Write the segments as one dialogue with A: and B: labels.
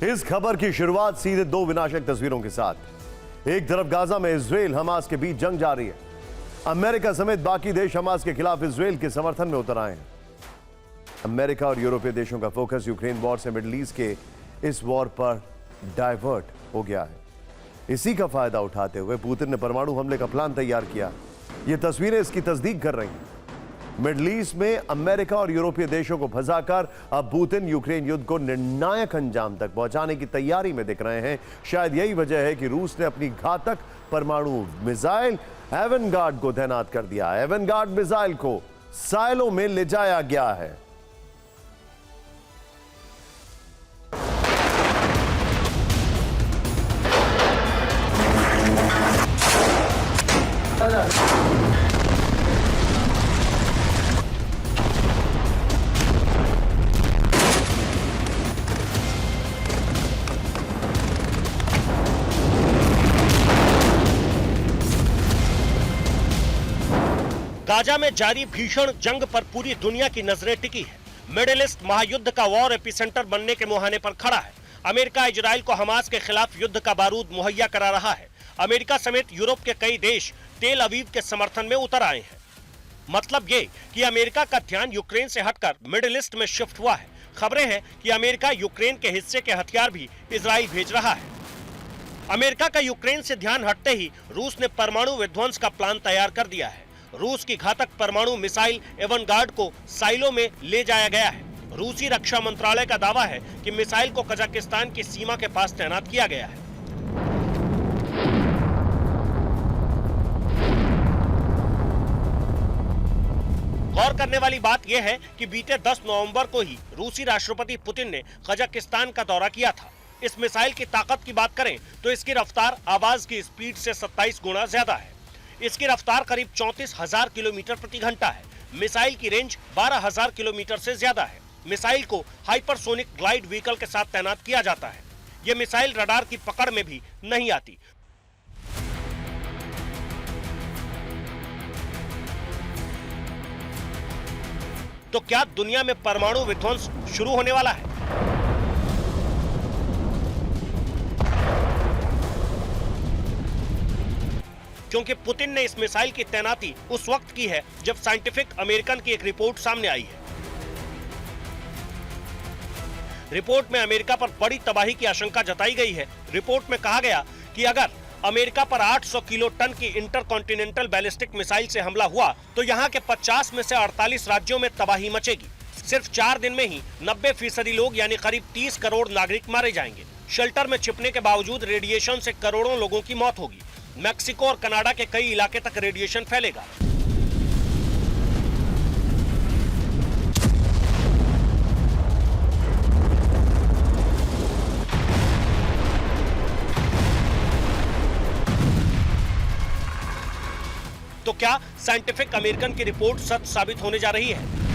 A: इस खबर की शुरुआत सीधे दो विनाशक तस्वीरों के साथ। एक तरफ गाजा में इजराइल हमास के बीच जंग जारी है। अमेरिका समेत बाकी देश हमास के खिलाफ इजराइल के समर्थन में उतर आए हैं। अमेरिका और यूरोपीय देशों का फोकस यूक्रेन वॉर से मिडिल ईस्ट के इस वॉर पर डाइवर्ट हो गया है। इसी का फायदा उठाते हुए पुतिन ने परमाणु हमले का प्लान तैयार किया। ये तस्वीरें इसकी तस्दीक कर रही हैं। मिडिल ईस्ट में अमेरिका और यूरोपीय देशों को फंसाकर अब पुतिन यूक्रेन युद्ध को निर्णायक अंजाम तक पहुंचाने की तैयारी में दिख रहे हैं। शायद यही वजह है कि रूस ने अपनी घातक परमाणु मिसाइल एवनगार्ड को तैनात कर दिया। एवनगार्ड मिसाइल को साइलो में ले जाया गया है।
B: गाजा में जारी भीषण जंग पर पूरी दुनिया की नजरें टिकी है। मिडिल ईस्ट महायुद्ध का वॉर एपिसेंटर बनने के मुहाने पर खड़ा है। अमेरिका इजराइल को हमास के खिलाफ युद्ध का बारूद मुहैया करा रहा है। अमेरिका समेत यूरोप के कई देश तेल अवीव के समर्थन में उतर आए हैं। मतलब ये कि अमेरिका का ध्यान यूक्रेन से हटकर मिडिल ईस्ट में शिफ्ट हुआ है। खबरें हैं कि अमेरिका यूक्रेन के हिस्से के हथियार भी इजराइल भेज रहा है। अमेरिका का यूक्रेन से ध्यान हटते ही रूस ने परमाणु विध्वंस का प्लान तैयार कर दिया है। रूस की घातक परमाणु मिसाइल एवनगार्ड को साइलो में ले जाया गया है। रूसी रक्षा मंत्रालय का दावा है कि मिसाइल को कजाकिस्तान की सीमा के पास तैनात किया गया है। गौर करने वाली बात यह है कि बीते 10 नवंबर को ही रूसी राष्ट्रपति पुतिन ने कजाकिस्तान का दौरा किया था। इस मिसाइल की ताकत की बात करें तो इसकी रफ्तार आवाज की स्पीड से 27 गुना ज्यादा है। इसकी रफ्तार करीब 34,000 किलोमीटर प्रति घंटा है। मिसाइल की रेंज 12,000 किलोमीटर से ज्यादा है। मिसाइल को हाइपरसोनिक ग्लाइड व्हीकल के साथ तैनात किया जाता है। यह मिसाइल रडार की पकड़ में भी नहीं आती। तो क्या दुनिया में परमाणु विध्वंस शुरू होने वाला है? क्योंकि पुतिन ने इस मिसाइल की तैनाती उस वक्त की है जब साइंटिफिक अमेरिकन की एक रिपोर्ट सामने आई है। रिपोर्ट में अमेरिका पर बड़ी तबाही की आशंका जताई गई है। रिपोर्ट में कहा गया कि अगर अमेरिका पर 800 किलो टन की इंटरकॉन्टिनेंटल बैलिस्टिक मिसाइल से हमला हुआ तो यहाँ के 50 में से 48 राज्यों में तबाही मचेगी। सिर्फ 4 दिन में ही 90% लोग यानी करीब 30 करोड़ नागरिक मारे जाएंगे। शेल्टर में छिपने के बावजूद रेडिएशन से करोड़ों लोगों की मौत होगी। मैक्सिको और कनाडा के कई इलाके तक रेडिएशन फैलेगा। तो क्या साइंटिफिक अमेरिकन की रिपोर्ट सच साबित होने जा रही है?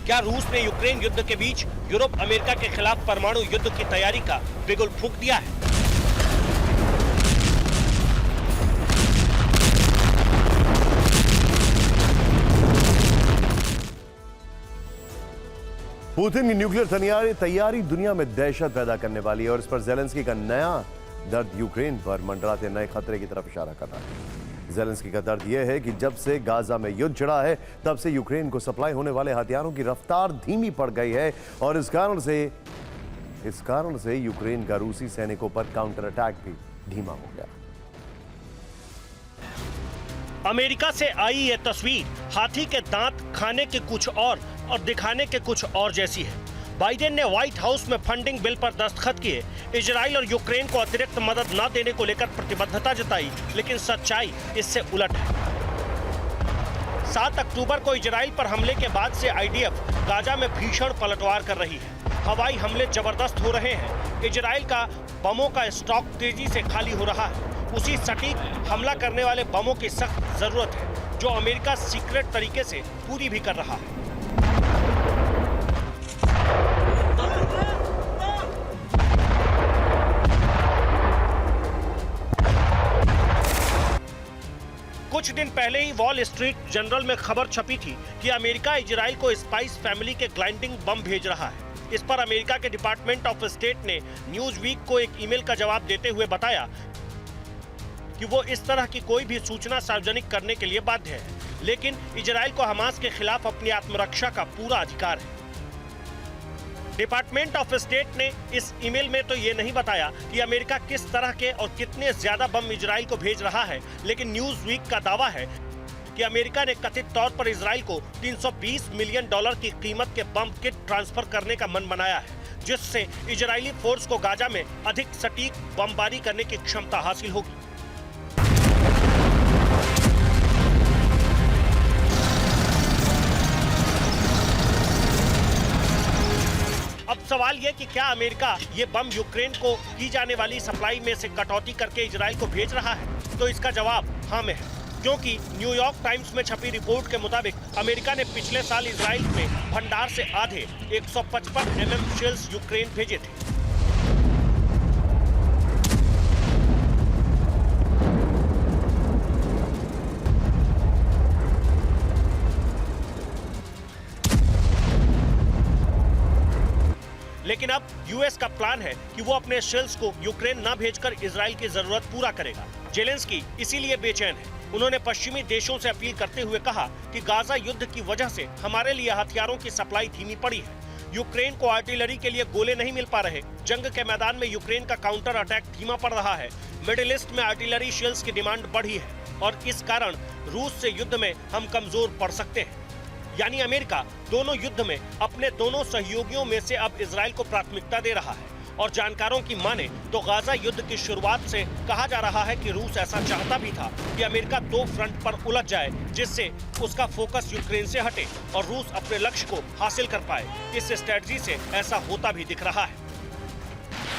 B: क्या रूस ने यूक्रेन युद्ध के बीच यूरोप अमेरिका के खिलाफ परमाणु युद्ध की तैयारी का बिगुल फूंक दिया है?
A: पुतिन की न्यूक्लियर तैयारी दुनिया में दहशत पैदा करने वाली है और इस पर ज़ेलेंस्की का नया दर्द यूक्रेन पर मंडराते नए खतरे की तरफ इशारा कर रहा है। ज़ेलेंस्की का दर्द यह है कि जब से गाजा में युद्ध छिड़ा है तब से यूक्रेन को सप्लाई होने वाले हथियारों की रफ्तार धीमी पड़ गई है और इस कारण से यूक्रेन का रूसी सैनिकों पर काउंटर अटैक भी धीमा हो गया।
B: अमेरिका से आई ये तस्वीर हाथी के दांत खाने के कुछ और दिखाने के कुछ और जैसी है। बाइडेन ने व्हाइट हाउस में फंडिंग बिल पर दस्तखत किए। इजराइल और यूक्रेन को अतिरिक्त मदद न देने को लेकर प्रतिबद्धता जताई, लेकिन सच्चाई इससे उलट है। 7 अक्टूबर को इजराइल पर हमले के बाद से आईडीएफ गाजा में भीषण पलटवार कर रही है। हवाई हमले जबरदस्त हो रहे हैं। इजराइल का बमों का स्टॉक तेजी से खाली हो रहा है। उसी सटीक हमला करने वाले बमों की सख्त जरूरत है जो अमेरिका सीक्रेट तरीके से पूरी भी कर रहा है। कुछ दिन पहले ही वॉल स्ट्रीट जर्नल में खबर छपी थी कि अमेरिका इजराइल को स्पाइस फैमिली के ग्लाइडिंग बम भेज रहा है। इस पर अमेरिका के डिपार्टमेंट ऑफ स्टेट ने न्यूज वीक को एक ईमेल का जवाब देते हुए बताया कि वो इस तरह की कोई भी सूचना सार्वजनिक करने के लिए बाध्य है, लेकिन इजराइल को हमास के खिलाफ अपनी आत्मरक्षा का पूरा अधिकार है। डिपार्टमेंट ऑफ स्टेट ने इस ईमेल में तो ये नहीं बताया कि अमेरिका किस तरह के और कितने ज्यादा बम इजराइल को भेज रहा है, लेकिन न्यूज वीक का दावा है कि अमेरिका ने कथित तौर पर इजराइल को $320 मिलियन की कीमत के बम किट ट्रांसफर करने का मन बनाया है, जिससे इजरायली फोर्स को गाजा में अधिक सटीक बमबारी करने की क्षमता हासिल होगी। अब सवाल ये कि क्या अमेरिका ये बम यूक्रेन को की जाने वाली सप्लाई में से कटौती करके इजराइल को भेज रहा है? तो इसका जवाब हाँ में है, क्योंकि न्यूयॉर्क टाइम्स में छपी रिपोर्ट के मुताबिक अमेरिका ने पिछले साल इजराइल में भंडार से आधे 155 mm शेल्स यूक्रेन भेजे थे। लेकिन अब यूएस का प्लान है कि वो अपने शेल्स को यूक्रेन न भेजकर इजराइल की जरूरत पूरा करेगा। जेलेंस्की इसीलिए बेचैन है। उन्होंने पश्चिमी देशों से अपील करते हुए कहा कि गाजा युद्ध की वजह से हमारे लिए हथियारों की सप्लाई धीमी पड़ी है। यूक्रेन को आर्टिलरी के लिए गोले नहीं मिल पा रहे। जंग के मैदान में यूक्रेन का काउंटर अटैक धीमा पड़ रहा है। मिडिल ईस्ट में आर्टिलरी शेल्स की डिमांड बढ़ी है और इस कारण रूस से युद्ध में हम कमजोर पड़ सकते हैं। यानी अमेरिका दोनों युद्ध में अपने दोनों सहयोगियों में से अब इजराइल को प्राथमिकता दे रहा है और जानकारों की माने तो गाजा युद्ध की शुरुआत से कहा जा रहा है कि रूस ऐसा चाहता भी था कि अमेरिका दो फ्रंट पर उलझ जाए, जिससे उसका फोकस यूक्रेन से हटे और रूस अपने लक्ष्य को हासिल कर पाए। इस स्ट्रेटजी से ऐसा होता भी दिख रहा है।